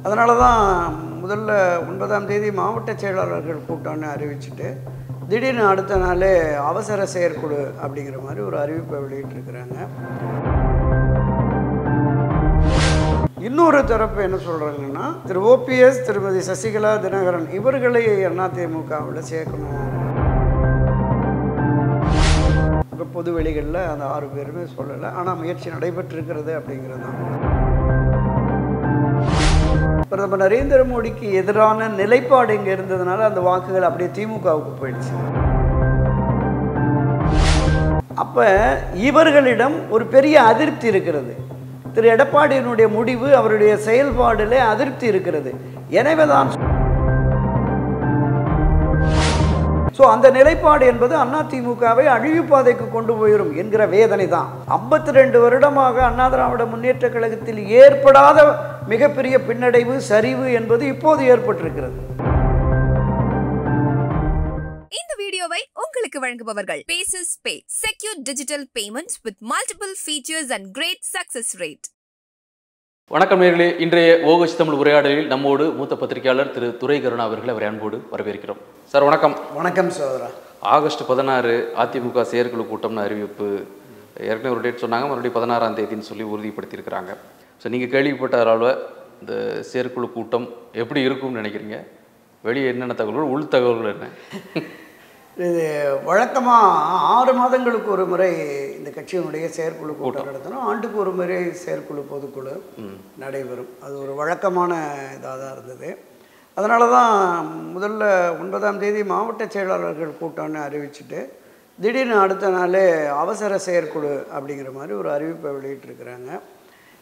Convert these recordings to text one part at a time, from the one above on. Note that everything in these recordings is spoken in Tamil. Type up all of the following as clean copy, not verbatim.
அதனால தான் முதல்ல 9ஆம் தேதி மாவட்ட செயலாளர்கள் கூட்டம்னு அறிவிச்சுட்டு திடீர்னு அடுத்த நாளே அவசர செயற்குழு அப்படிங்கிற மாதிரி ஒரு அறிவிப்பை வெளியிட்டிருக்கிறாங்க. இன்னொரு தரப்பு என்ன சொல்கிறாங்கன்னா, திரு ஓபிஎஸ், திருமதி சசிகலா, தினகரன் இவர்களை அதிமுகவில் சேர்க்கணும். இப்போ பொது வெளிகளில் அந்த 6 பேருமே சொல்லலை, ஆனால் முயற்சி நடைபெற்றிருக்கிறது அப்படிங்கிறது தான். பிரதமர் நரேந்திர மோடிக்கு எதிரான நிலைப்பாடு இங்கே இருந்ததுனால அந்த வாக்குகள் அப்படியே திமுகவுக்கு போயிடுச்சு. அப்போ இவர்களிடம் ஒரு பெரிய அதிருப்தி இருக்கிறது. திரு எடப்பாடியினுடைய முடிவு, அவருடைய செயல்பாடில் அதிருப்தி இருக்கிறது. எனவே தான் அந்த நிலைப்பாடு என்பது அதிமுகவை அழிவுப்பாதைக்கு கொண்டு போயிடும் என்கிற வேதனை தான். 52 வருடமாக அண்ணா திராவிட முன்னேற்ற கழகத்தில் ஏற்படாத மிகப்பெரிய பின்னடைவு, சரிவு என்பது இப்போது ஏற்பட்டிருக்கிறது. இந்த வீடியோவை உங்களுக்கு வழங்குபவர்கள் Paces Pay, secure digital payments with multiple features and great success rate. வணக்கம் நேயர்களே, இன்றைய ஓகச் தமிழ் உரையாடலில் நம்மோடு மூத்த பத்திரிகையாளர் திரு துரை கருணா அவர்களை அவரை அன்போடு வரவேற்கிறோம். சார் வணக்கம். வணக்கம் சகோதரா. ஆகஸ்ட் 16 அதிமுக செயற்குழு கூட்டம்னு அறிவிப்பு, ஏற்கனவே ஒரு டேட் சொன்னாங்க, மறுபடியும் 16ஆம் தேதின்னு சொல்லி உறுதிப்படுத்தியிருக்கிறாங்க. ஸோ நீங்கள் கேள்விப்பட்ட அளவில் இந்த செயற்குழு கூட்டம் எப்படி இருக்கும்னு நினைக்கிறீங்க? வெளியே என்னென்ன தகவல்கள், உள் தகவல்கள் என்ன? இது வழக்கமாக 6 மாதங்களுக்கு ஒரு முறை இந்த கட்சியினுடைய செயற்குழு கூட்டம் நடத்தணும். ஆண்டுக்கு ஒரு முறை செயற்குழு பொதுக்குழு நடைபெறும். அது ஒரு வழக்கமான இதாக தான் இருந்தது. அதனால தான் முதல்ல 9ஆம் தேதி மாவட்ட செயலாளர்கள் கூட்டம்னு அறிவிச்சுட்டு திடீர்னு அடுத்த நாளே அவசர செயற்குழு அப்படிங்கிற மாதிரி ஒரு அறிவிப்பை வெளியிட்டிருக்கிறாங்க.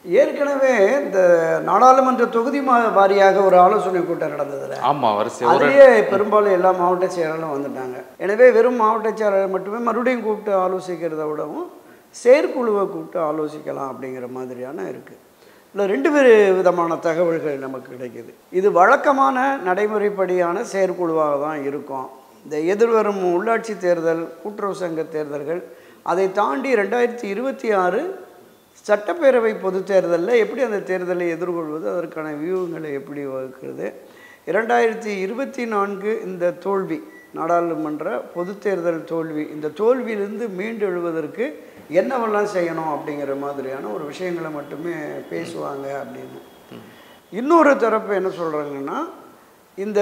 ஏற்கனவே இந்த நாடாளுமன்ற தொகுதி வாரியாக ஒரு ஆலோசனை கூட்டம் நடந்ததில்ல. ஆமாம், அதுலேயே பெரும்பாலும் எல்லா மாவட்ட செயலாளரும் வந்துட்டாங்க. எனவே வெறும் மாவட்ட செயலாளர் மட்டுமே மறுபடியும் கூப்பிட்டு ஆலோசிக்கிறத விடவும் செயற்குழுவை கூப்பிட்டு ஆலோசிக்கலாம் அப்படிங்கிற மாதிரியான இருக்குது. இல்லை, 2 விதமான தகவல்கள் நமக்கு கிடைக்கிது. இது வழக்கமான நடைமுறைப்படியான செயற்குழுவாக தான் இருக்கும். இந்த எதிர்வரும் உள்ளாட்சி தேர்தல், கூட்டுறவு சங்க தேர்தல்கள், அதை தாண்டி 2026 சட்டப்பேரவை பொது தேர்தலில் எப்படி அந்த தேர்தலை எதிர்கொள்வது, அதற்கான வியூகங்களை எப்படி வகுக்கிறது, 2024 இந்த தோல்வி, நாடாளுமன்ற பொது தேர்தல் தோல்வி, இந்த தோல்வியிலிருந்து மீண்டு எழுவதற்கு என்னவெல்லாம் செய்யணும் அப்படிங்கிற மாதிரியான ஒரு விஷயங்களை மட்டுமே பேசுவாங்க அப்படின்னு. இன்னொரு தரப்பு என்ன சொல்கிறாங்கன்னா, இந்த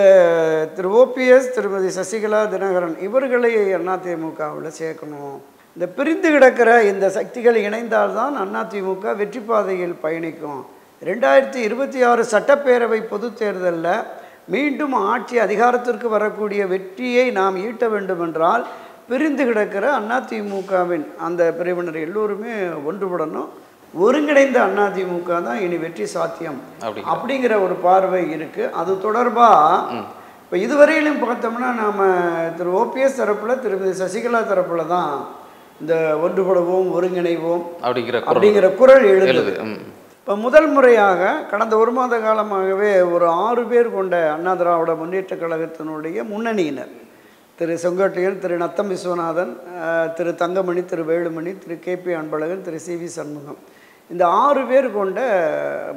திரு ஓபிஎஸ், திருமதி சசிகலா, தினகரன் இவர்களை அதிமுகவில் சேர்க்கணும். இந்த பிரிந்து கிடக்கிற இந்த சக்திகள் இணைந்தால்தான் அதிமுக வெற்றி பாதையில் பயணிக்கும். 2026 சட்டப்பேரவை பொது தேர்தலில் மீண்டும் ஆட்சி அதிகாரத்திற்கு வரக்கூடிய வெற்றியை நாம் ஈட்ட வேண்டுமென்றால் பிரிந்து கிடக்கிற அதிமுகவின் அந்த பிரிவினர் எல்லோருமே ஒன்றுபடணும். ஒருங்கிணைந்த அதிமுக தான் இனி வெற்றி சாத்தியம் அப்படிங்கிற ஒரு பார்வை இருக்குது. அது தொடர்பாக இப்போ இதுவரையிலும் பார்த்தோம்னா நாம் திரு ஓபிஎஸ் தரப்பில், திருமதி சசிகலா தரப்பில் தான் இந்த ஒன்றுபடுவோம், ஒருங்கிணைவோம் அப்படிங்கிற குரல் எழுதுது. இப்போ முதல் முறையாக கடந்த 1 மாத காலமாகவே ஒரு 6 பேர் கொண்ட அண்ணா திராவிட முன்னேற்ற கழகத்தினுடைய முன்னணியினர், திரு செங்கோட்டையன், திரு நத்தம் விஸ்வநாதன், திரு தங்கமணி, திரு வேலுமணி, திரு KP அன்பழகன், திரு CV சண்முகம், இந்த 6 பேர் கொண்ட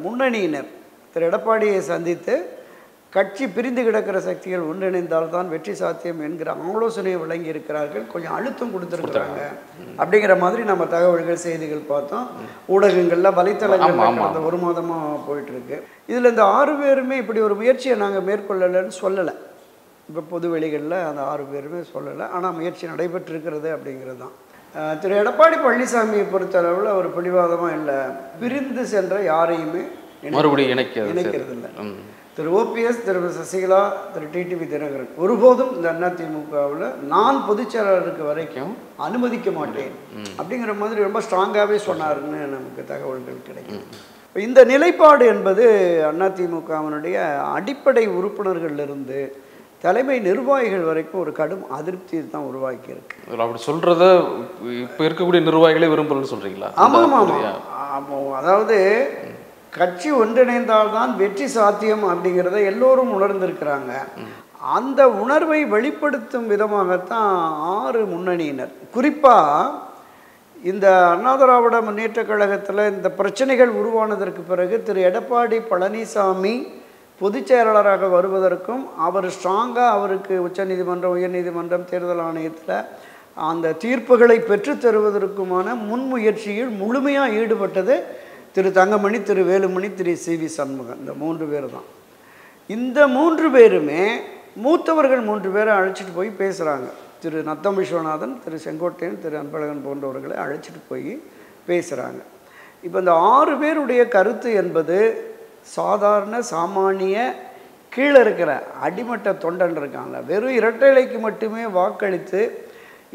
முன்னணியினர் திரு எடப்பாடியை சந்தித்து கட்சி பிரிந்து கிடக்கிற சக்திகள் ஒன்றிணைந்தால்தான் வெற்றி சாத்தியம் என்கிற ஆலோசனையை வழங்கி இருக்கிறார்கள். கொஞ்சம் அழுத்தம் கொடுத்துருக்குறாங்க அப்படிங்கிற மாதிரி நம்ம தகவல்கள், செய்திகள் பார்த்தோம். ஊடகங்களில், வலைத்தளங்களில் கடந்த 1 மாதமாக போயிட்டுருக்கு. இதில் இந்த 6 பேருமே இப்படி ஒரு முயற்சியை நாங்கள் மேற்கொள்ளலைன்னு சொல்லலை. இப்போ பொது வெளிகளில் அந்த 6 பேருமே சொல்லலை, ஆனால் முயற்சி நடைபெற்றிருக்கிறது அப்படிங்கிறது தான். திரு எடப்பாடி பழனிசாமியை பொறுத்தளவில் ஒரு பிடிவாதமாக இல்லை, பிரிந்து சென்ற யாரையுமே மறுபடியும் இணைக்கிறது இல்லை. திரு ஓபிஎஸ், திரு சசிகலா, திரு டிடிவி தினகரன் ஒருபோதும் இந்த அதிமுகவில் நான் பொதுச்செயலாளருக்கு வரைக்கும் அனுமதிக்க மாட்டேன் அப்படிங்கிற மாதிரி ரொம்ப ஸ்ட்ராங்காகவே சொன்னாருன்னு நமக்கு தகவல்கள் கிடைக்கும். இந்த நிலைப்பாடு என்பது அதிமுகவினுடைய அடிப்படை உறுப்பினர்களிலிருந்து தலைமை நிர்வாகிகள் வரைக்கும் ஒரு கடும் அதிருப்தி தான் உருவாக்கி இருக்கு. அப்படி சொல்கிறத இப்போ இருக்கக்கூடிய நிர்வாகிகளே விரும்பலன்னு சொல்கிறீங்களா? ஆமாம் ஆமாம். அதாவது கட்சி ஒன்றிணைந்தால்தான் வெற்றி சாத்தியம் அப்படிங்கிறத எல்லோரும் உணர்ந்திருக்கிறாங்க. அந்த உணர்வை வெளிப்படுத்தும் விதமாகத்தான் 6 முன்னணியினர், குறிப்பாக இந்த அண்ணா திராவிட முன்னேற்ற கழகத்தில் இந்த பிரச்சனைகள் உருவானதற்கு பிறகு திரு எடப்பாடி பழனிசாமி பொதுச் செயலாளராக வருவதற்கும் அவர் ஸ்ட்ராங்காக அவருக்கு உச்சநீதிமன்றம், உயர்நீதிமன்றம், தேர்தல் ஆணையத்தில் அந்த தீர்ப்புகளை பெற்றுத் தருவதற்குமான முன்முயற்சியில் முழுமையாக ஈடுபட்டது திரு தங்கமணி, திரு வேலுமணி, திரு சி.வி. சண்முகம். இந்த 3 பேர் தான். இந்த 3 பேருமே மூத்தவர்கள் 3 பேரை அழைச்சிட்டு போய் பேசுகிறாங்க. திரு நத்தம் விஸ்வநாதன், திரு செங்கோட்டையன், திரு அன்பழகன் போன்றவர்களை அழைச்சிட்டு போய் பேசுகிறாங்க. இப்போ இந்த 6 பேருடைய கருத்து என்பது சாதாரண சாமானிய கீழே இருக்கிற அடிமட்ட தொண்டன் இருக்காங்க, வெறும் இரட்டை இலைக்கு மட்டுமே வாக்களித்து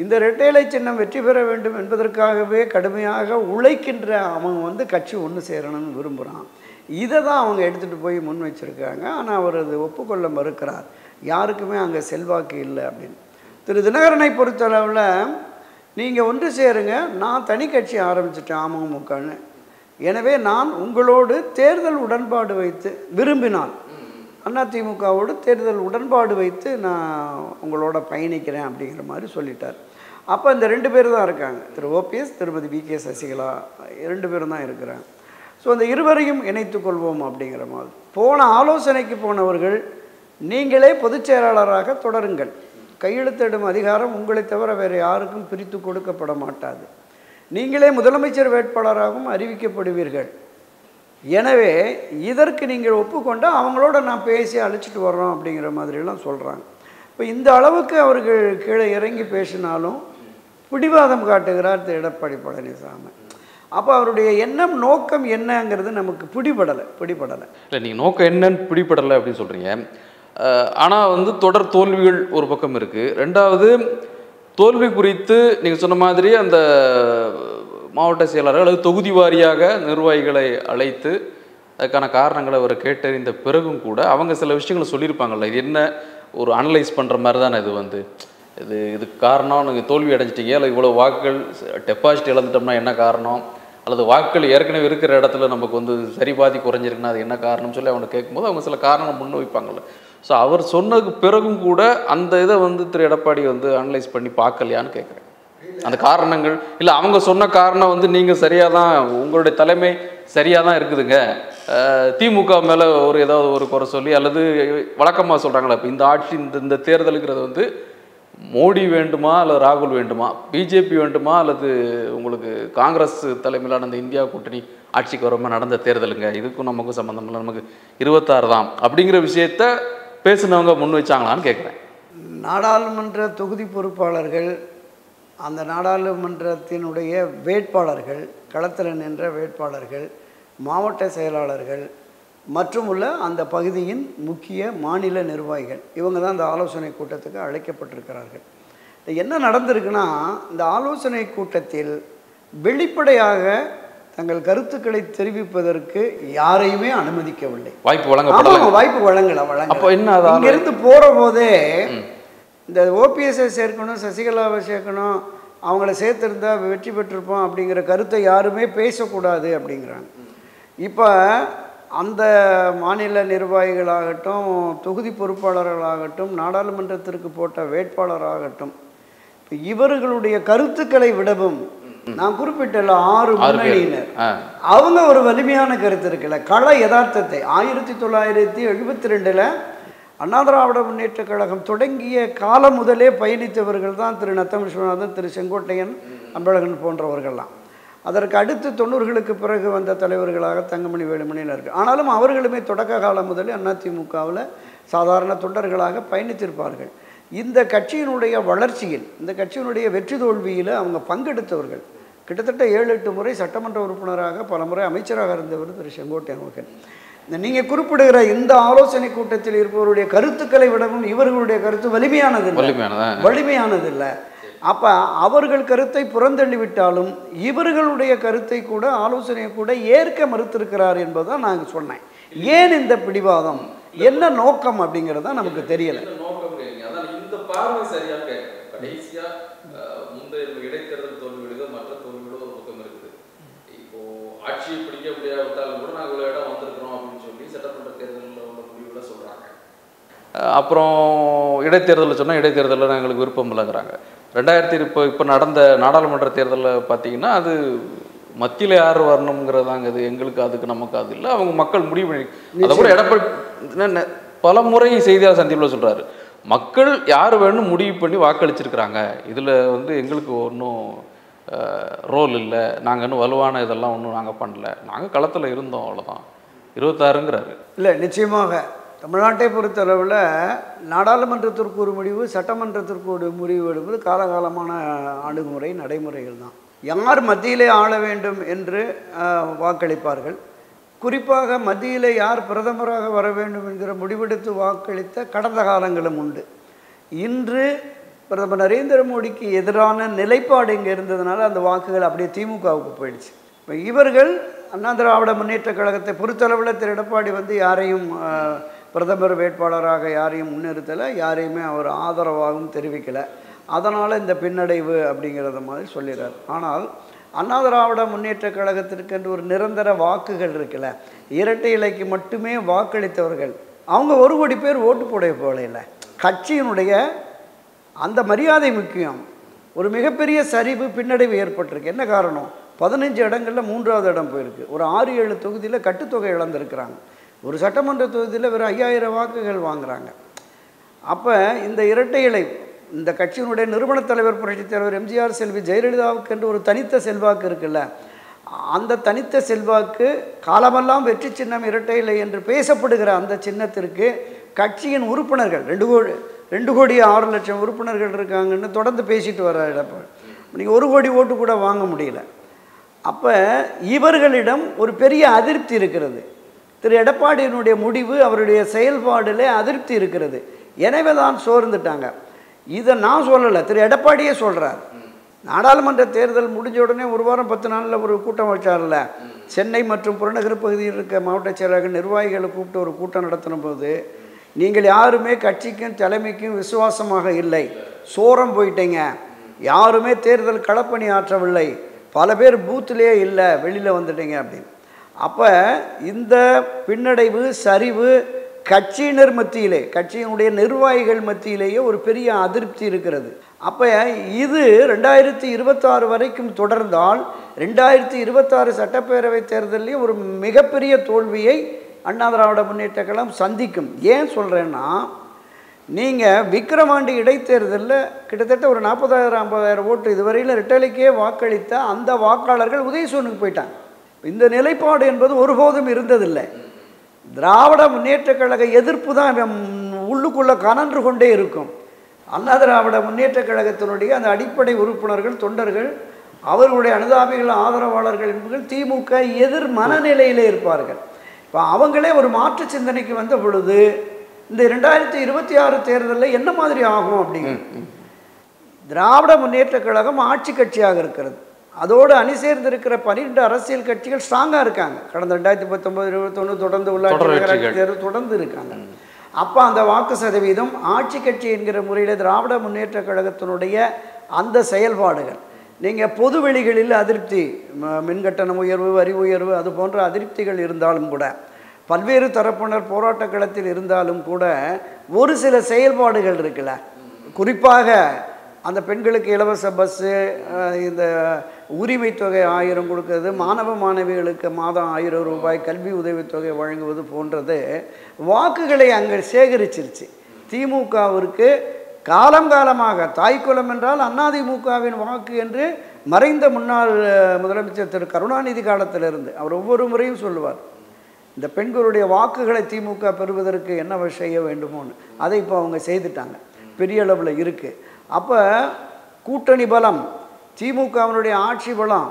இந்த இரட்டை இலை சின்னம் வெற்றி பெற வேண்டும் என்பதற்காகவே கடுமையாக உழைக்கின்ற அவன் கட்சி ஒன்று சேரணும்னு விரும்புகிறான். இதை தான் அவங்க எடுத்துகிட்டு போய் முன் வச்சுருக்காங்க. ஆனால் அவர் அது ஒப்புக்கொள்ள மறுக்கிறார். யாருக்குமே அங்கே செல்வாக்கு இல்லை அப்படின்னு. திரு தினகரனை பொறுத்தளவில் நீங்கள் ஒன்று சேருங்க, நான் தனி கட்சி ஆரம்பிச்சிட்டேன் அமமுகன்னு, எனவே நான் உங்களோடு தேர்தல் உடன்பாடு வைத்து விரும்பினால் அதிமுகவோடு தேர்தல் உடன்பாடு வைத்து நான் உங்களோட பயணிக்கிறேன் அப்படிங்கிற மாதிரி சொல்லிட்டார். அப்போ இந்த 2 பேர் தான் இருக்காங்க, திரு ஓபிஎஸ், திருமதி வி.கே. சசிகலா 2 பேரும் தான் இருக்கிறாங்க. ஸோ அந்த இருவரையும் இணைத்துக் கொள்வோம் அப்படிங்கிற மாதிரி போன ஆலோசனைக்கு போனவர்கள், நீங்களே பொதுச் செயலாளராக தொடருங்கள், கையெழுத்திடும் அதிகாரம் உங்களை தவிர வேறு யாருக்கும் பிரித்து கொடுக்கப்பட மாட்டாது, நீங்களே முதலமைச்சர் வேட்பாளராகவும் அறிவிக்கப்படுவீர்கள், எனவே இதற்கு நீங்கள் ஒப்புக்கொண்டால் அவங்களோட நான் பேசி அழைச்சிட்டு வர்றோம் அப்படிங்கிற மாதிரிலாம் சொல்கிறாங்க. இப்போ இந்த அளவுக்கு அவர்கள் கீழே இறங்கி பேசினாலும் பிடிவாதம் காட்டுகிறார் திரு எடப்பாடி பழனிசாமி. அப்போ அவருடைய எண்ணம், நோக்கம் என்னங்கிறது நமக்கு பிடிபடலை. இல்லை, நீங்கள் நோக்கம் என்னன்னு பிடிபடலை அப்படின்னு சொல்கிறீங்க. ஆனால் தொடர் தோல்விகள் ஒரு பக்கம் இருக்குது. ரெண்டாவது, தோல்வி குறித்து நீங்கள் சொன்ன மாதிரி அந்த மாவட்ட செயலாளர்கள் அல்லது தொகுதி வாரியாக நிர்வாகிகளை அழைத்து அதுக்கான காரணங்களை அவர் கேட்டறிந்த பிறகும் கூட அவங்க சில விஷயங்களை சொல்லியிருப்பாங்கள்ல, இது என்ன ஒரு அனலைஸ் பண்ணுற மாதிரி தானே இது இதுக்கு காரணம், நீங்கள் தோல்வி அடைஞ்சிட்டீங்க, இல்லை இவ்வளோ வாக்குகள் டெபாசிட் இழந்துட்டோம்னா என்ன காரணம், அல்லது வாக்குகள் ஏற்கனவே இருக்கிற இடத்துல நமக்கு சரி பாதி குறைஞ்சிருக்குன்னா அது என்ன காரணம்னு சொல்லி அவங்க கேட்கும்போது அவங்க சில காரணங்கள் முன் வைப்பாங்கள்ல. ஸோ அவர் சொன்னதுக்கு பிறகும் கூட அந்த இதை திரு எடப்பாடி அனலைஸ் பண்ணி பார்க்கலையான்னு கேட்குறேன். அந்த காரணங்கள் இல்லை, அவங்க சொன்ன காரணம் நீங்கள் சரியாக தான், உங்களுடைய தலைமை சரியாக தான் இருக்குதுங்க, திமுக மேலே ஏதாவது ஒரு குறை சொல்லி அல்லது வழக்கமாக சொல்கிறாங்களா, இப்போ இந்த ஆட்சி இந்த தேர்தலுங்கிறது மோடி வேண்டுமா அல்லது ராகுல் வேண்டுமா, பிஜேபி வேண்டுமா அல்லது உங்களுக்கு காங்கிரஸ் தலைமையிலான அந்த இந்தியா கூட்டணி ஆட்சிக்கு வரமா நடந்த தேர்தலுங்க, இதுக்கும் நமக்கும் சம்மந்தம் இல்லை, நமக்கு 26 தான் அப்படிங்கிற விஷயத்த பேசினவங்க முன் வச்சாங்களான்னு கேட்குறேன். நாடாளுமன்ற தொகுதி பொறுப்பாளர்கள், அந்த நாடாளுமன்றத்தினுடைய வேட்பாளர்கள், களத்தில் நின்ற வேட்பாளர்கள், மாவட்ட செயலாளர்கள் மற்றும் உள்ள அந்த பகுதியின் முக்கிய மாநில நிர்வாகிகள், இவங்க தான் இந்த ஆலோசனை கூட்டத்துக்கு அழைக்கப்பட்டிருக்கிறார்கள். என்ன நடந்திருக்குன்னா, இந்த ஆலோசனை கூட்டத்தில் வெளிப்படையாக தங்கள் கருத்துக்களை தெரிவிப்பதற்கு யாரையுமே அனுமதிக்கவில்லை. வாய்ப்பு வழங்கல. அப்போ என்ன, இங்கிருந்து போகிற போதே இந்த ஓபிஎஸ்ஐ சேர்க்கணும், சசிகலாவை சேர்க்கணும், அவங்கள சேர்த்துருந்தா வெற்றி பெற்றிருப்போம் அப்படிங்கிற கருத்தை யாருமே பேசக்கூடாது அப்படிங்கிறாங்க. இப்போ அந்த மாநில நிர்வாகிகளாகட்டும், தொகுதி பொறுப்பாளர்களாகட்டும், நாடாளுமன்றத்திற்கு போட்ட வேட்பாளராகட்டும், இப்போ இவர்களுடைய கருத்துக்களை விடவும் நான் குறிப்பிட்டுள்ள 6 முன்னணியினர் அவங்க ஒரு வலிமையான கருத்து இருக்குல்ல, கள யதார்த்தத்தை 1972 அண்ணா திராவிட முன்னேற்ற கழகம் தொடங்கிய காலம் முதலே பயணித்தவர்கள் தான் திரு நத்தம் விஸ்வநாதன், திரு செங்கோட்டையன், அன்பழகன் போன்றவர்கள்லாம். அதற்கு அடுத்து 90களுக்கு பிறகு வந்த தலைவர்களாக தங்கமணி, வேலுமணியில் இருக்குது. ஆனாலும் அவர்களுமே தொடக்க காலம் முதலே அதிமுகவில் சாதாரண தொண்டர்களாக பயணித்திருப்பார்கள். இந்த கட்சியினுடைய வளர்ச்சியில், இந்த கட்சியினுடைய வெற்றி தோல்வியில் அவங்க பங்கெடுத்தவர்கள். கிட்டத்தட்ட 7-8 முறை சட்டமன்ற உறுப்பினராக, பல முறை அமைச்சராக இருந்தவர் திரு செங்கோட்டையன் அவர்கள். நீங்கள் குறிப்பிடுகிற இந்த ஆலோசனை கூட்டத்தில் இருப்பவருடைய கருத்துக்களை விடவும் இவர்களுடைய கருத்து வலிமையானதில்லை. அப்போ அவர்கள் கருத்தை புறந்தள்ளிவிட்டாலும் இவர்களுடைய கருத்தை கூட, ஆலோசனையை கூட ஏற்க மறுத்திருக்கிறார் என்பதுதான் நாங்கள் சொன்னேன். ஏன் இந்த பிடிவாதம், என்ன நோக்கம் அப்படிங்கிறது தான் நமக்கு தெரியலை. இந்த பார்வை சரியா கடைசியா முந்தைய இடைத்தேர்தல் தோல்விகளோ மற்ற தோல்விகளோ ஒரு பக்கம் இருக்குது. இப்போ ஆட்சியை பிடிக்க முடியாவிட்டாலும் கூட நாங்கள் இவ்வளோ இடம் வந்திருக்கிறோம் அப்படின்னு சொல்லி சட்டமன்ற தேர்தலில் உள்ள முடிவுகளை சொல்றாங்க. அப்புறம் இடைத்தேர்தலில் சொன்னால் இடைத்தேர்தலில் எங்களுக்கு விருப்பம் இல்லைங்கிறாங்க. 2000 இப்போ நடந்த நாடாளுமன்ற தேர்தலில் பார்த்தீங்கன்னா அது மத்தியில் யார் வரணுங்கிறதாங்க, அது எங்களுக்கு அதுக்கு நமக்கு அது இல்லை, அவங்க மக்கள் முடிவு பண்ணி. அதை கூட எடப்பாடி பல முறை செய்தியாளர் சந்திப்பில் சொல்கிறாரு, மக்கள் யார் வேணும் முடிவு பண்ணி வாக்களிச்சிருக்கிறாங்க, இதில் எங்களுக்கு ஒன்றும் ரோல் இல்லை, நாங்கள் இன்னும் வலுவான இதெல்லாம் ஒன்றும் நாங்கள் பண்ணல, நாங்கள் களத்தில் இருந்தோம், அவ்வளோதான். 26ங்கிறாரு. இல்லை, நிச்சயமாக தமிழ்நாட்டை பொறுத்தளவில் நாடாளுமன்றத்திற்கு ஒரு முடிவு, சட்டமன்றத்திற்கு ஒரு முடிவு எடுப்பது காலகாலமான அணுகுமுறை நடைமுறைகள் தான். யார் மத்தியிலே ஆள வேண்டும் என்று வாக்களிப்பார்கள். குறிப்பாக மத்தியில் யார் பிரதமராக வர வேண்டும் என்கிற முடிவெடுத்து வாக்களித்த கடந்த காலங்களும் உண்டு. இன்று பிரதமர் நரேந்திர மோடிக்கு எதிரான நிலைப்பாடு இங்கே இருந்ததுனால அந்த வாக்குகள் அப்படியே திமுகவுக்கு போயிடுச்சு. இப்போ இவர்கள் அண்ணா திராவிட முன்னேற்ற கழகத்தை பொறுத்தளவில் திரு எடப்பாடி யாரையும் பிரதமர் வேட்பாளராக யாரையும் முன்னிறுத்தலை, யாரையுமே அவர் ஆதரவாகவும் தெரிவிக்கலை. அதனால் இந்த பின்னடைவு அப்படிங்கிறத மாதிரி சொல்லிடுறார். ஆனால் அண்ணா திராவிட முன்னேற்ற கழகத்திற்கென்று ஒரு நிரந்தர வாக்குகள் இருக்குல்ல, இரட்டை இலைக்கு மட்டுமே வாக்களித்தவர்கள் அவங்க 1 கோடி பேர் ஓட்டு போட போகல. கட்சியினுடைய அந்த மரியாதை முக்கியம். ஒரு மிகப்பெரிய சரிவு பின்னடைவு ஏற்பட்டிருக்கு. என்ன காரணம்? 15 இடங்களில் 3வது இடம் போயிருக்கு. ஒரு 6-7 தொகுதியில் கட்டுத்தொகை இழந்திருக்கிறாங்க. ஒரு சட்டமன்ற தொகுதியில் வெறும் 5000 வாக்குகள் வாங்குகிறாங்க. அப்போ இந்த இரட்டை இலை, இந்த கட்சியினுடைய நிறுவனத் தலைவர் புரட்சித் தலைவர் எம்ஜிஆர் செல்வி ஜெயலலிதாவுக்கு என்று ஒரு தனித்த செல்வாக்கு இருக்குல்ல, அந்த தனித்த செல்வாக்கு காலமெல்லாம் வெற்றி சின்னம் இரட்டை இலை என்று பேசப்படுகிற அந்த சின்னத்திற்கு கட்சியின் உறுப்பினர்கள் 2 கோடி 6 லட்சம் உறுப்பினர்கள் இருக்காங்கன்னு தொடர்ந்து பேசிட்டு வர எடப்பாடி. நீங்கள் 1 கோடி ஓட்டு கூட வாங்க முடியல. அப்போ இவர்களிடம் ஒரு பெரிய அதிருப்தி இருக்கிறது. திரு எடப்பாடியினுடைய முடிவு, அவருடைய செயல்பாடில் அதிருப்தி இருக்கிறது. எனவே தான் சோர்ந்துட்டாங்க. இதை நான் சொல்லலை, திரு எடப்பாடியே சொல்கிறார். நாடாளுமன்ற தேர்தல் முடிஞ்ச உடனே 1 வாரம் 10 நாளில் ஒரு கூட்டம் வச்சார்ல, சென்னை மற்றும் புறநகர் பகுதியில் இருக்க மாவட்ட செயலாளர்கள் நிர்வாகிகளை கூப்பிட்டு ஒரு கூட்டம் நடத்தின போது, நீங்கள் யாருமே கட்சிக்கும் தலைமைக்கும் விசுவாசமாக இல்லை, சோரம் போயிட்டீங்க, யாருமே தேர்தல் களப்பணி ஆற்றவில்லை, பல பேர் பூத்திலே இல்லை, வெளியில் வந்துட்டீங்க அப்படின்னு. அப்போ இந்த பின்னடைவு சரிவு கட்சியினர் மத்தியிலே, கட்சியினுடைய நிர்வாகிகள் மத்தியிலேயே ஒரு பெரிய அதிருப்தி இருக்கிறது. அப்போ இது 2026 வரைக்கும் தொடர்ந்தால் 2026 சட்டப்பேரவை தேர்தலையும் ஒரு மிகப்பெரிய தோல்வியை அண்ணா திராவிட முன்னேற்ற கழகம் சந்திக்கும். ஏன் சொல்கிறேன்னா, நீங்கள் விக்கிரவாண்டி இடைத்தேர்தலில் கிட்டத்தட்ட ஒரு 40,000-50,000 ஓட்டு இதுவரையில் ரெட்டலைக்கே வாக்களித்த அந்த வாக்காளர்கள் உதயசூரனுக்கு போயிட்டாங்க. இந்த நிலைப்பாடு என்பது ஒருபோதும் இருந்ததில்லை. திராவிட முன்னேற்ற கழக எதிர்ப்பு தான் உள்ளுக்குள்ளே கனன்று கொண்டே இருக்கும். அண்ணா திராவிட முன்னேற்ற கழகத்தினுடைய அந்த அடிப்படை உறுப்பினர்கள், தொண்டர்கள், அவர்களுடைய அனுதாபிகள், ஆதரவாளர்கள் என்பவர்கள் திமுக எதிர் மனநிலையிலே இருப்பார்கள். இப்போ அவங்களே ஒரு மாற்று சிந்தனைக்கு வந்த பொழுது இந்த 2026 தேர்தலில் என்ன மாதிரி ஆகும் அப்படிங்க. திராவிட முன்னேற்ற கழகம் ஆட்சி கட்சியாக இருக்கிறது. அதோடு அணி சேர்ந்திருக்கிற 12 அரசியல் கட்சிகள் ஸ்ட்ராங்காக இருக்காங்க. கடந்த 2019, 2021 தொடர்ந்து உள்ளாட்சி தேர்தல் தொடர்ந்து இருக்காங்க. அப்போ அந்த வாக்கு சதவீதம் ஆட்சி கட்சி என்கிற முறையில் திராவிட முன்னேற்ற கழகத்தினுடைய அந்த செயல்பாடுகள், நீங்கள் பொது வெளிகளில் அதிருப்தி, மின்கட்டணம் உயர்வு, வரி உயர்வு, அது போன்ற அதிருப்திகள் இருந்தாலும் கூட, பல்வேறு தரப்பினர் போராட்ட களத்தில் இருந்தாலும் கூட, ஒரு சில செயல்பாடுகள் இருக்குல்ல, குறிப்பாக அந்த பெண்களுக்கு இலவச பஸ்ஸு, இந்த உரிமை தொகை 1000 கொடுக்கறது, மாணவ மாணவிகளுக்கு மாதம் 1000 ரூபாய் கல்வி உதவித்தொகை வழங்குவது போன்றது வாக்குகளை அங்கே சேகரிச்சிருச்சு. திமுகவிற்கு காலம் காலமாக தாய்க்குளம் என்றால் அதிமுகவின் வாக்கு என்று மறைந்த முன்னாள் முதலமைச்சர் திரு கருணாநிதி காலத்திலிருந்து அவர் ஒவ்வொரு முறையும் சொல்லுவார், இந்த பெண்களுடைய வாக்குகளை திமுக பெறுவதற்கு என்ன செய்ய வேண்டுமோன்னு. அதை இப்போ அவங்க செய்துட்டாங்க, பெரிய அளவில் இருக்குது. அப்போ கூட்டணி பலம், திமுகவினுடைய ஆட்சி பலம்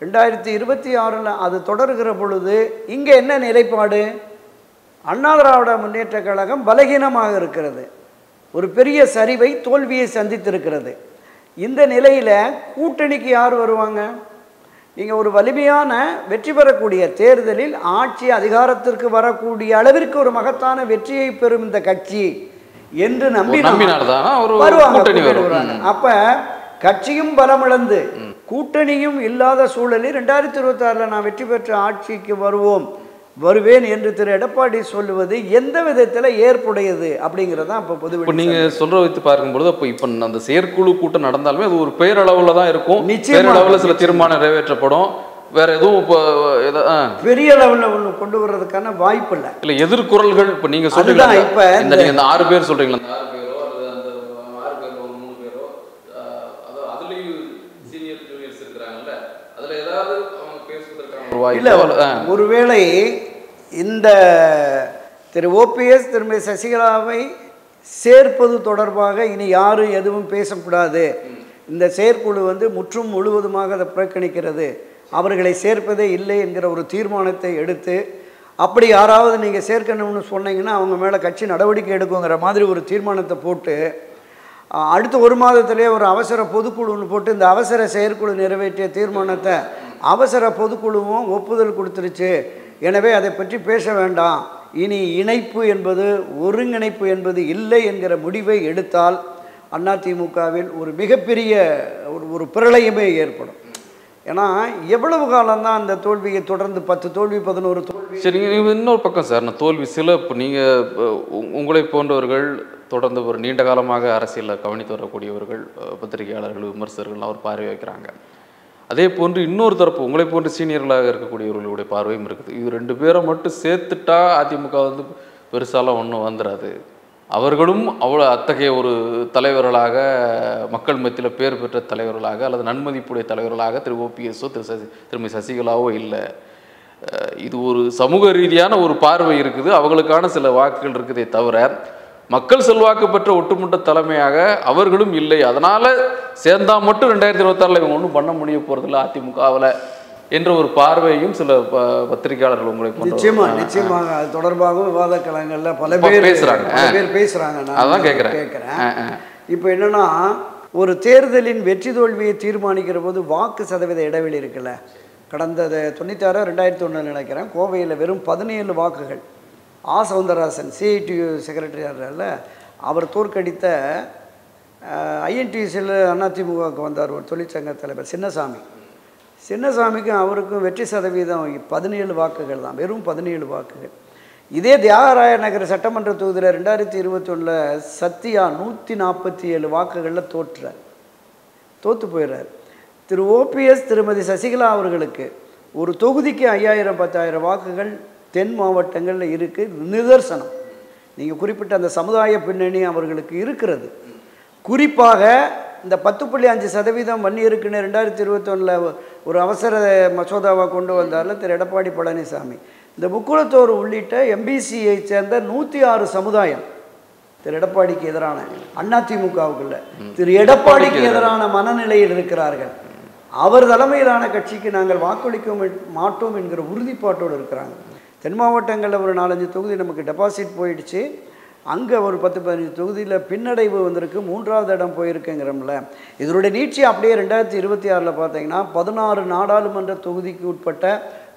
2026 அது தொடர்கிற பொழுது இங்கே என்ன நிலைப்பாடு? அண்ணா திராவிட முன்னேற்ற கழகம் பலகீனமாக இருக்கிறது, ஒரு பெரிய சரிவை, தோல்வியை சந்தித்திருக்கிறது. இந்த நிலையில் கூட்டணிக்கு யார் வருவாங்க? நீங்கள் ஒரு வலிமையான வெற்றி பெறக்கூடிய தேர்தலில் ஆட்சி அதிகாரத்திற்கு வரக்கூடிய அளவிற்கு ஒரு மகத்தான வெற்றியை பெறும் இந்த கட்சி என்று நம்பினால்தான் வருவாங்க. அப்ப கட்சியும் பலமிழந்து கூட்டணியும் இல்லாத சூழலில் 2026 நான் வெற்றி பெற்ற ஆட்சிக்கு வருவேன் என்று திரு எடப்பாடி சொல்லுவது எந்த விதத்தில் ஏற்புடையது அப்படிங்கிறதா இப்போ பொதுவெளி. நீங்கள் சொல்ற வைத்து பார்க்கும்பொழுது அப்போ இப்போ அந்த செயற்குழு கூட்டம் நடந்தாலுமே அது ஒரு பேரளவில் தான் இருக்கும். பேரளவில் சில தீர்மானம் நிறைவேற்றப்படும், வேற எதுவும் இப்போ பெரிய லெவலில் ஒன்று கொண்டு வர்றதுக்கான வாய்ப்பு இல்லை. இல்லை எதிர்குறல்கள் இப்போ நீங்கள் சொல்றீங்களா, இப்போ இந்த நீங்கள் இந்த 6 பேர் சொல்கிறீங்களா, அந்த 6 பேரோ அல்லது அந்த 6 பேரில் ஒரு 3 பேரோ அதுலேயும் சீனியர் ஜூனியர்ஸ் இருக்கிறாங்கல்ல, அதில் ஏதாவது அவங்க பேசுவதற்கான ஒரு வாய்ப்பு இல்லை. ஒருவேளை இந்த திரு ஓபிஎஸ் திருமதி சசிகலாவை சேர்ப்பது தொடர்பாக இனி யாரும் எதுவும் பேசக்கூடாது, இந்த செயற்குழு முற்றும் முழுவதுமாக அதை புறக்கணிக்கிறது, அவர்களை சேர்ப்பதே இல்லை என்கிற ஒரு தீர்மானத்தை எடுத்து, அப்படி யாராவது நீங்கள் சேர்க்கணும்னு சொன்னீங்கன்னா அவங்க மேலே கட்சி நடவடிக்கை எடுக்குங்கிற மாதிரி ஒரு தீர்மானத்தை போட்டு அடுத்த 1 மாதத்திலே ஒரு அவசர பொதுக்குழுன்னு போட்டு இந்த அவசர செயற்குழு நிறைவேற்றிய தீர்மானத்தை அவசர பொதுக்குழுவும் ஒப்புதல் கொடுத்துருச்சு, எனவே அதை பற்றி பேச வேண்டாம், இனி இணைப்பு என்பது ஒருங்கிணைப்பு என்பது இல்லை என்கிற முடிவை எடுத்தால் அதிமுகவில் ஒரு மிகப்பெரிய ஒரு பிரளயமே ஏற்படும். ஏன்னா எவ்வளவு காலம்தான் அந்த தோல்வியை தொடர்ந்து 10 தோல்வி 11 தோல்வி. சரி, நீங்கள் இன்னொரு பக்கம் சார், நான் தோல்வி சில இப்போ நீங்கள் உங்களை போன்றவர்கள் தொடர்ந்து ஒரு நீண்ட காலமாக அரசியலில் கவனித்து வரக்கூடியவர்கள், பத்திரிகையாளர்கள், விமர்சகர்கள் அவர் பார்வை வைக்கிறாங்க. அதே போன்று இன்னொரு தரப்பு உங்களை போன்று சீனியர்களாக இருக்கக்கூடியவர்களுடைய பார்வையும் இருக்குது. இது 2 பேரை மட்டும் சேர்த்துட்டா அதிமுக பெருசாலாம் ஒன்றும் வந்துடாது, அவர்களும் அவ்வளோ அத்தகைய ஒரு தலைவர்களாக மக்கள் மத்தியில் பேர் பெற்ற தலைவர்களாக அல்லது நன்மதிப்புடைய தலைவர்களாக திரு ஓபிஎஸ்ஸோ திருமதி சசிகலாவோ இல்லை. இது ஒரு சமூக ரீதியான ஒரு பார்வை இருக்குது, அவங்களுக்கான சில வாக்குகள் இருக்குதே தவிர மக்கள் செல்வாக்கு பெற்ற ஒட்டுமொத்த தலைமையாக அவர்களும் இல்லை. அதனால் சேர்ந்தால் மட்டும் 2026 இவங்க ஒன்றும் பண்ண முடிய போகிறதில்ல அதிமுகவில் என்ற ஒரு பார்வையும் சில பத்திரிகையாளர்கள் உங்களை நிச்சயமாக அது தொடர்பாக விவாத களங்கள்ல பல பேர் பேசுகிறாங்க. அதான் கேட்குறேன். இப்போ என்னன்னா, ஒரு தேர்தலின் வெற்றி தோல்வியை தீர்மானிக்கிற போது வாக்கு சதவீத இடைவெளி இருக்குல்ல, கடந்த 96 2001 நினைக்கிறேன், கோவையில் வெறும் 17 வாக்குகள் சவுந்தரராஜன் சிஐடியு செக்ரட்டரியாரில் அவர் தோற்கடித்த ஐஎன்டிசியில் அதிமுகவுக்கு வந்தார் ஒரு தொழிற்சங்க தலைவர் சின்னசாமிக்கும் அவருக்கும் வெற்றி சதவீதம் 17 வாக்குகள் தான், வெறும் 17 வாக்குகள். இதே தியாகராய நகர் சட்டமன்ற தொகுதியில் 2021 சத்யா 147 வாக்குகளில் தோற்று போயிடுறார். திரு ஓபிஎஸ் திருமதி சசிகலா அவர்களுக்கு ஒரு தொகுதிக்கு 5000 10,000 வாக்குகள் தென் மாவட்டங்களில் இருக்குது. நிதர்சனம் நீங்கள் குறிப்பிட்ட அந்த சமுதாய பின்னணி அவர்களுக்கு இருக்கிறது. குறிப்பாக இந்த 10.5% வன்னி இருக்குன்னு 2021 ஒரு அவசர மசோதாவை கொண்டு வந்தார்ல திரு எடப்பாடி பழனிசாமி, இந்த முக்குளத்தோர் உள்ளிட்ட எம்பிசியை சேர்ந்த 106 சமுதாயம் திரு எடப்பாடிக்கு எதிரான அதிமுகவுக்குள்ள திரு எடப்பாடிக்கு எதிரான மனநிலையில் இருக்கிறார்கள். அவர் தலைமையிலான கட்சிக்கு நாங்கள் வாக்களிக்க மாட்டோம் என்கிற உறுதிப்பாட்டோடு இருக்கிறாங்க. தென் மாவட்டங்களில் ஒரு 4-5 தொகுதி நமக்கு டெபாசிட் போயிடுச்சு, அங்கே ஒரு 10-15 தொகுதியில் பின்னடைவு வந்திருக்கு, 3வது இடம் போயிருக்குங்கிறோம்ல. இதனுடைய நீட்சி அப்படியே 2026 பார்த்தீங்கன்னா 16 நாடாளுமன்ற தொகுதிக்கு உட்பட்ட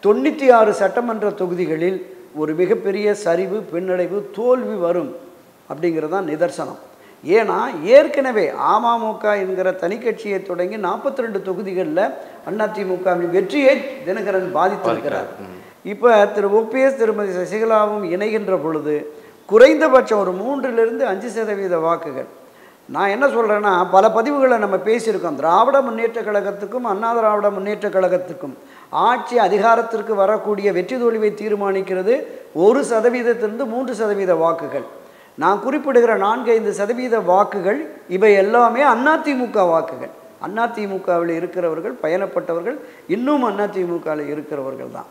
96 சட்டமன்ற தொகுதிகளில் ஒரு மிகப்பெரிய சரிவு, பின்னடைவு, தோல்வி வரும் அப்படிங்கிறது தான் நிதர்சனம். ஏன்னா ஏற்கனவே அமமுக என்கிற தனி கட்சியை தொடங்கி 42 தொகுதிகளில் அதிமுகவின் வெற்றியை தினகரன் பாதித்திருக்கிறார். இப்போ திரு ஓபிஎஸ் திருமதி சசிகலாவும் இணைகின்ற பொழுது குறைந்தபட்சம் ஒரு 3-5% வாக்குகள். நான் என்ன சொல்கிறேன்னா, பல பதிவுகளை நம்ம பேசியிருக்கோம். திராவிட முன்னேற்ற கழகத்துக்கும் அண்ணா திராவிட முன்னேற்ற கழகத்துக்கும் ஆட்சி அதிகாரத்திற்கு வரக்கூடிய வெற்றி தோல்வியை தீர்மானிக்கிறது 1%-3% வாக்குகள். நான் குறிப்பிடுகிற 4-5% வாக்குகள் இவை எல்லாமே அதிமுக வாக்குகள். அதிமுகவில் இருக்கிறவர்கள், பயணப்பட்டவர்கள், இன்னும் அதிமுகவில் இருக்கிறவர்கள் தான்.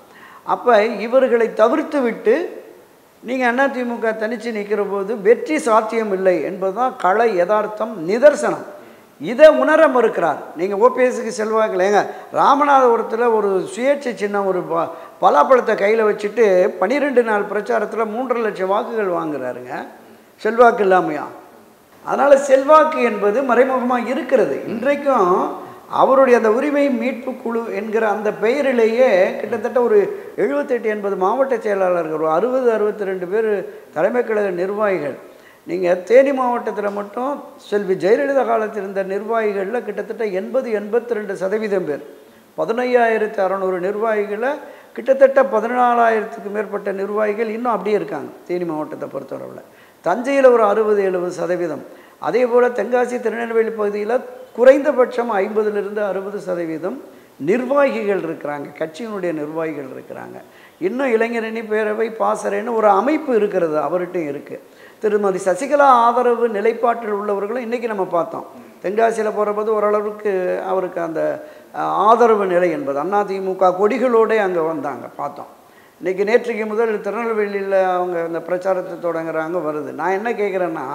அப்போ இவர்களை தவிர்த்து விட்டு நீங்கள் அதிமுக தனித்து நிற்கிற போது வெற்றி சாத்தியம் இல்லை என்பது தான் கள யதார்த்தம், நிதர்சனம். இதை உணர மறுக்கிறார். நீங்கள் ஓபிஎஸ்க்கு செல்வாக்கில் ஏங்க ராமநாதபுரத்தில் ஒரு சுயேட்சை சின்னம் ஒரு பலாப்பழத்தை கையில் வச்சுட்டு 12 நாள் பிரச்சாரத்தில் 3.5 லட்சம் வாக்குகள் வாங்குறாருங்க, செல்வாக்கு இல்லாமையா? அதனால் செல்வாக்கு என்பது மறைமுகமாக இருக்கிறது. இன்றைக்கும் அவருடைய அந்த உரிமை மீட்பு குழு என்கிற அந்த பெயரிலேயே கிட்டத்தட்ட ஒரு 78-80 மாவட்ட செயலாளர்கள், ஒரு 60-62 பேர் தலைமை கழக நிர்வாகிகள். நீங்கள் தேனி மாவட்டத்தில் மட்டும் செல்வி ஜெயலலிதா காலத்தில் இருந்த நிர்வாகிகளில் கிட்டத்தட்ட 80-82% பேர், 15,600 நிர்வாகிகளை கிட்டத்தட்ட 14,000க்கு மேற்பட்ட நிர்வாகிகள் இன்னும் அப்படியே இருக்காங்க தேனி மாவட்டத்தை பொறுத்தளவில். தஞ்சையில் ஒரு 60-70%. அதே போல் தென்காசி திருநெல்வேலி பகுதியில் குறைந்தபட்சம் 50-60%, நிர்வாகிகள் இருக்கிறாங்க, கட்சியினுடைய நிர்வாகிகள் இருக்கிறாங்க. இன்னும் இளைஞரணி பேரவை பாசறைன்னு ஒரு அமைப்பு இருக்கிறது, அவர்கிட்டையும் இருக்குது. திருமதி சசிகலா ஆதரவு நிலைப்பாட்டில் உள்ளவர்களும் இன்றைக்கி நம்ம பார்த்தோம். தென்காசியில் போகிறபோது ஓரளவுக்கு அவருக்கு அந்த ஆதரவு நிலை என்பது அதிமுக கொடிகளோடு அங்கே வந்தாங்க, பார்த்தோம். இன்றைக்கி நேற்றுக்கு முதல் திருநெல்வேலியில் அவங்க இந்த பிரச்சாரத்தை தொடங்குறாங்க, வருது. நான் என்ன கேட்குறேன்னா,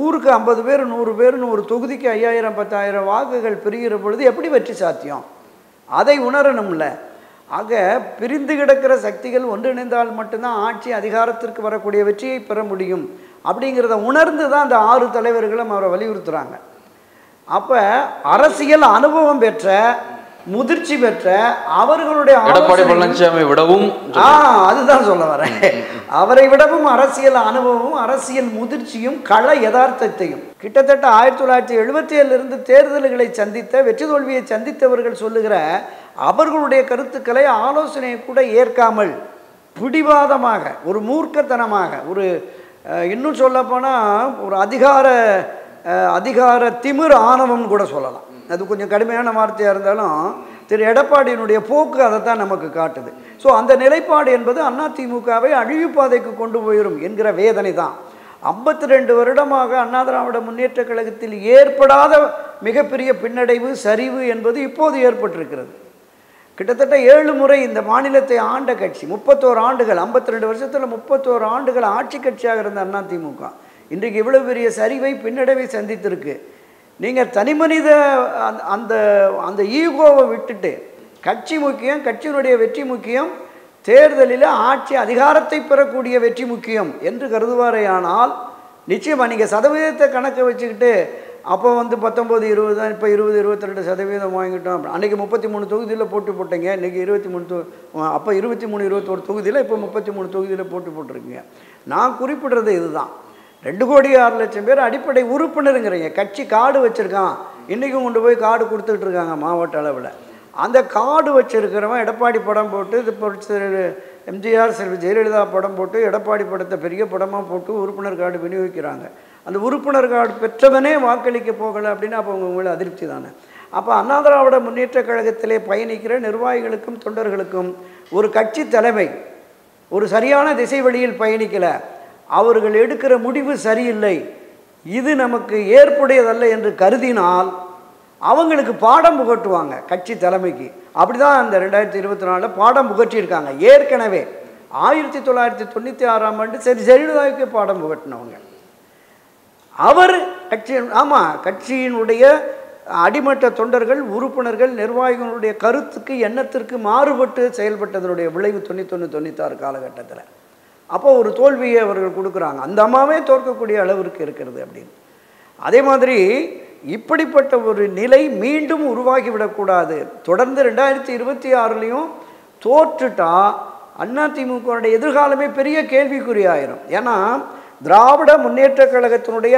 ஊருக்கு 50 பேர் 100 பேர்னு ஒரு தொகுதிக்கு 5000 10,000 வாக்குகள் பிரிகிற பொழுது எப்படி வெற்றி சாத்தியம்? அதை உணரணும்ல. ஆக பிரிந்து கிடக்கிற சக்திகள் ஒன்றிணைந்தால் மட்டும்தான் ஆட்சி அதிகாரத்திற்கு வரக்கூடிய வெற்றியை பெற முடியும் அப்படிங்கிறத உணர்ந்து தான் அந்த 6 தலைவர்களும் அவரை வலியுறுத்துகிறாங்க. அப்போ அரசியல் அனுபவம் பெற்ற, முதிர்ச்சி பெற்ற அவர்களுடைய எடப்பாடி பழனிசாமி விடவும் அதுதான் சொல்ல வரேன், அவரை விடவும் அரசியல் அனுபவமும் அரசியல் முதிர்ச்சியும் கள யதார்த்தத்தையும் கிட்டத்தட்ட 1977 தேர்தல்களை சந்தித்த, வெற்றி தோல்வியை சந்தித்தவர்கள் சொல்லுகிற அவர்களுடைய கருத்துக்களை ஆலோசனையை கூட ஏற்காமல் பிடிவாதமாக, ஒரு மூர்க்கத்தனமாக, ஒரு இன்னும் சொல்லப்போனால் ஒரு அதிகார திமிர் ஆணவம்னு கூட சொல்லலாம். அது கொஞ்சம் கடுமையான வார்த்தையாக இருந்தாலும் திரு எடப்பாடியினுடைய போக்கு அதை தான் நமக்கு காட்டுது. ஸோ அந்த நிலைப்பாடு என்பது அதிமுகவை அழிவுப்பாதைக்கு கொண்டு போயிடும் என்கிற வேதனை தான். 52 வருடமாக அண்ணா திராவிட முன்னேற்ற கழகத்தில் ஏற்படாத மிகப்பெரிய பின்னடைவு, சரிவு என்பது இப்போது ஏற்பட்டிருக்கிறது. கிட்டத்தட்ட 7 முறை இந்த மாநிலத்தை ஆண்ட கட்சி, 31 ஆண்டுகள், 52 வருஷத்தில் 31 ஆண்டுகள் ஆட்சி கட்சியாக இருந்த அதிமுக இன்றைக்கு இவ்வளோ பெரிய சரிவை, பின்னடைவை சந்தித்திருக்கு. நீங்கள் தனிமனித அந்த ஈகோவை விட்டுட்டு கட்சி முக்கியம், கட்சியினுடைய வெற்றி முக்கியம், தேர்தலில் ஆட்சி அதிகாரத்தை பெறக்கூடிய வெற்றி முக்கியம் என்று கருதுவாரேயானால் நிச்சயமாக நீங்கள் சதவீதத்தை கணக்கை வச்சுக்கிட்டு அப்போ 19 20 தான், இப்போ 20 22% வாங்கிட்டோம். அன்றைக்கி 33 தொகுதியில் போட்டிங்க, இன்றைக்கி 23 அப்போ 23 21 தொகுதியில், இப்போ 33 தொகுதியில் போட்டிருக்கீங்க. நான் குறிப்பிடுறது இதுதான். 2,06,00,000 பேர் அடிப்படை உறுப்பினருங்கிறீங்க. கட்சி கார்டு வச்சுருக்கான், இன்றைக்கும் கொண்டு போய் கார்டு கொடுத்துக்கிட்டு இருக்காங்க மாவட்ட அளவில். அந்த கார்டு வச்சுருக்கிறவன் எடப்பாடி படம் போட்டு, இது எம்ஜிஆர் செல்வி ஜெயலலிதா படம் போட்டு, எடப்பாடி படத்தை பெரிய படமாக போட்டு உறுப்பினர் கார்டு விநியோகிக்கிறாங்க. அந்த உறுப்பினர் கார்டு பெற்றவனே வாக்களிக்க போகலை அப்படின்னா அப்போ உங்களை அதிருப்தி தானே. அப்போ அண்ணா திராவிட முன்னேற்ற கழகத்திலே பயணிக்கிற நிர்வாகிகளுக்கும் தொண்டர்களுக்கும் ஒரு கட்சி தலைமை ஒரு சரியான திசை வழியில் பயணிக்கலை, அவர்கள் எடுக்கிற முடிவு சரியில்லை, இது நமக்கு ஏற்புடையதல்ல என்று கருதினால் அவங்களுக்கு பாடம் புகட்டுவாங்க கட்சி தலைமைக்கு. அப்படி தான் அந்த 2024 பாடம் புகட்டியிருக்காங்க. ஏற்கனவே 1996ஆம் ஆண்டு ஜெயலலிதாவுக்கு பாடம் புகட்டினவங்க அவர். கட்சியினுடைய அடிமட்ட தொண்டர்கள், உறுப்பினர்கள், நிர்வாகிகளுடைய கருத்துக்கு, எண்ணத்திற்கு மாறுபட்டு செயல்பட்டதனுடைய விளைவு 91 96 காலகட்டத்தில். அப்போ ஒரு தோல்வியை அவர்கள் கொடுக்குறாங்க. அந்த அம்மாவே தோற்கக்கூடிய அளவிற்கு இருக்கிறது அப்படின்னு. அதே மாதிரி இப்படிப்பட்ட ஒரு நிலை மீண்டும் உருவாகிவிடக்கூடாது. தொடர்ந்து 2026லையும் தோற்றுட்டா அதிமுகவுடைய எதிர்காலமே பெரிய கேள்விக்குறியாயிரும். ஏன்னா திராவிட முன்னேற்ற கழகத்தினுடைய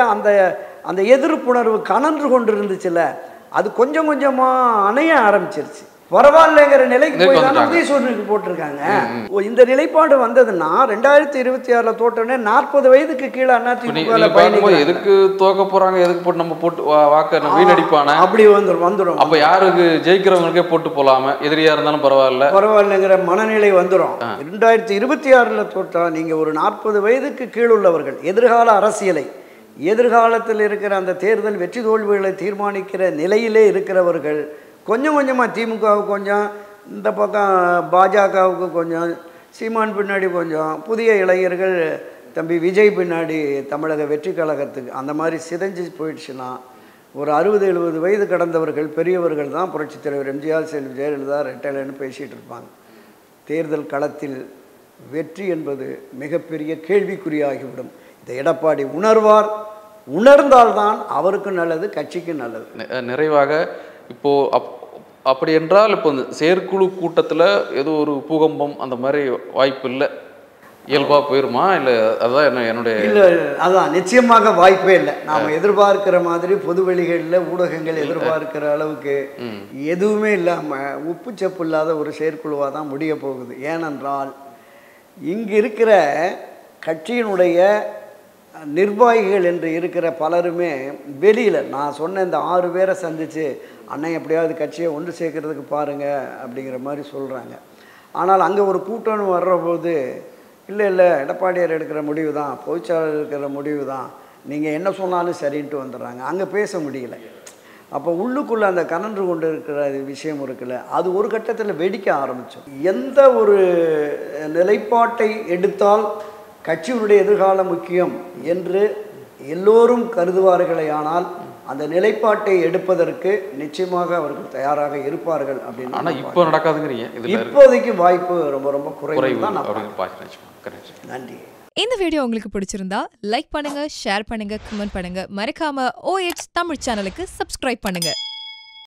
அந்த எதிர்ப்புணர்வு கனன்று கொண்டு இருந்துச்சுல்ல, அது கொஞ்சம் கொஞ்சமாக அணைய ஆரம்பிச்சிருச்சு. பரவாயில்லைங்கிற நிலைக்கு போய் தான் உதயசூரனுக்கு போட்டிருக்காங்க. இந்த நிலைப்பாடு வந்ததுன்னா 2026 தோட்டோடனே 40 வயதுக்கு கீழே அதிமுக எதுக்கு தோக்க போறாங்க, எதுக்கு போட்டு நம்ம போட்டு வாக்க வீணடிப்பான அப்படி வந்துடும். அப்ப யாருக்கு ஜெயிக்கிறவங்களுக்கே போட்டு போலாம, எதிரியா இருந்தாலும் பரவாயில்லைங்கிற மனநிலை வந்துடும். 2026 தோற்றா நீங்க ஒரு 40 வயதுக்கு கீழுள்ளவர்கள் எதிர்கால அரசியலை, எதிர்காலத்தில் இருக்கிற அந்த தேர்தல் வெற்றி தோல்விகளை தீர்மானிக்கிற நிலையிலே இருக்கிறவர்கள் கொஞ்சம் கொஞ்சமாக திமுகவுக்கு கொஞ்சம், இந்த பக்கம் பாஜகவுக்கு கொஞ்சம், சீமான் பின்னாடி கொஞ்சம், புதிய இளைஞர்கள் தம்பி விஜய் பின்னாடி தமிழக வெற்றி கழகத்துக்கு அந்த மாதிரி சிதைஞ்சு போயிடுச்சுன்னா ஒரு 60-70 வயது கடந்தவர்கள், பெரியவர்கள் தான் புரட்சித் தலைவர் எம்ஜிஆர் செல்வி ஜெயலலிதா ரெட்டலைன்னு பேசிகிட்டு இருப்பாங்க. தேர்தல் களத்தில் வெற்றி என்பது மிகப்பெரிய கேள்விக்குறியாகிவிடும். இதை எடப்பாடி உணர்வார். உணர்ந்தால்தான் அவருக்கும் நல்லது, கட்சிக்கும் நல்லது. நிறைவாக இப்போ அப்படி என்றால் இப்போ இந்த செயற்குழு கூட்டத்தில் ஏதோ ஒரு பூகம்பம் அந்த மாதிரி வாய்ப்பு இல்லை, இயல்பாக போயிருமா? இல்லை அதுதான் என்னுடைய இல்லை, அதான் நிச்சயமாக வாய்ப்பே இல்லை. நாம் எதிர்பார்க்கிற மாதிரி பொதுவெளிகளில் ஊடகங்கள் எதிர்பார்க்கிற அளவுக்கு எதுவுமே இல்லாமல் உப்பு சப்பு இல்லாத ஒரு செயற்குழுவாக தான் முடிய போகுது. ஏனென்றால் இங்கு இருக்கிற கட்சியினுடைய நிர்வாகிகள் என்று இருக்கிற பலருமே வெளியில் நான் சொன்ன இந்த 6 பேரை சந்தித்து அண்ணன் எப்படியாவது கட்சியை ஒன்று சேர்க்கறதுக்கு பாருங்கள் அப்படிங்கிற மாதிரி சொல்கிறாங்க. ஆனால் அங்கே ஒரு கூட்டம்னு வர்றபோது இல்லை எடப்பாடியார் எடுக்கிற முடிவு தான், பொதுச்செயலாளர் இருக்கிற முடிவு தான், நீங்கள் என்ன சொன்னாலும் சரின்ட்டு வந்துடுறாங்க. அங்கே பேச முடியல. அப்போ உள்ளுக்குள்ளே அந்த கனன்று கொண்டு இருக்கிற விஷயம் இருக்குல்ல, அது ஒரு கட்டத்தில் வெடிக்க ஆரம்பித்தோம். எந்த ஒரு நிலைப்பாட்டை எடுத்தால் கட்சியினுடைய எதிர்காலம் முக்கியம் என்று எல்லோரும் கருதுவார்களே, ஆனால் அந்த நிலைப்பாட்டை எடுப்பதற்கு நிச்சயமாக அவர்கள் தயாராக இருப்பார்கள் அப்படின்னு. ஆனால் இப்போ நடக்காதுங்கிறீங்க. இப்போதைக்கு வாய்ப்பு ரொம்ப ரொம்ப குறைவு தான். நன்றி. இந்த வீடியோ உங்களுக்கு பிடிச்சிருந்தா லைக் பண்ணுங்க, ஷேர் பண்ணுங்க, கமெண்ட் பண்ணுங்க. மறக்காம OH தமிழ் சேனலுக்கு சப்ஸ்கிரைப் பண்ணுங்க.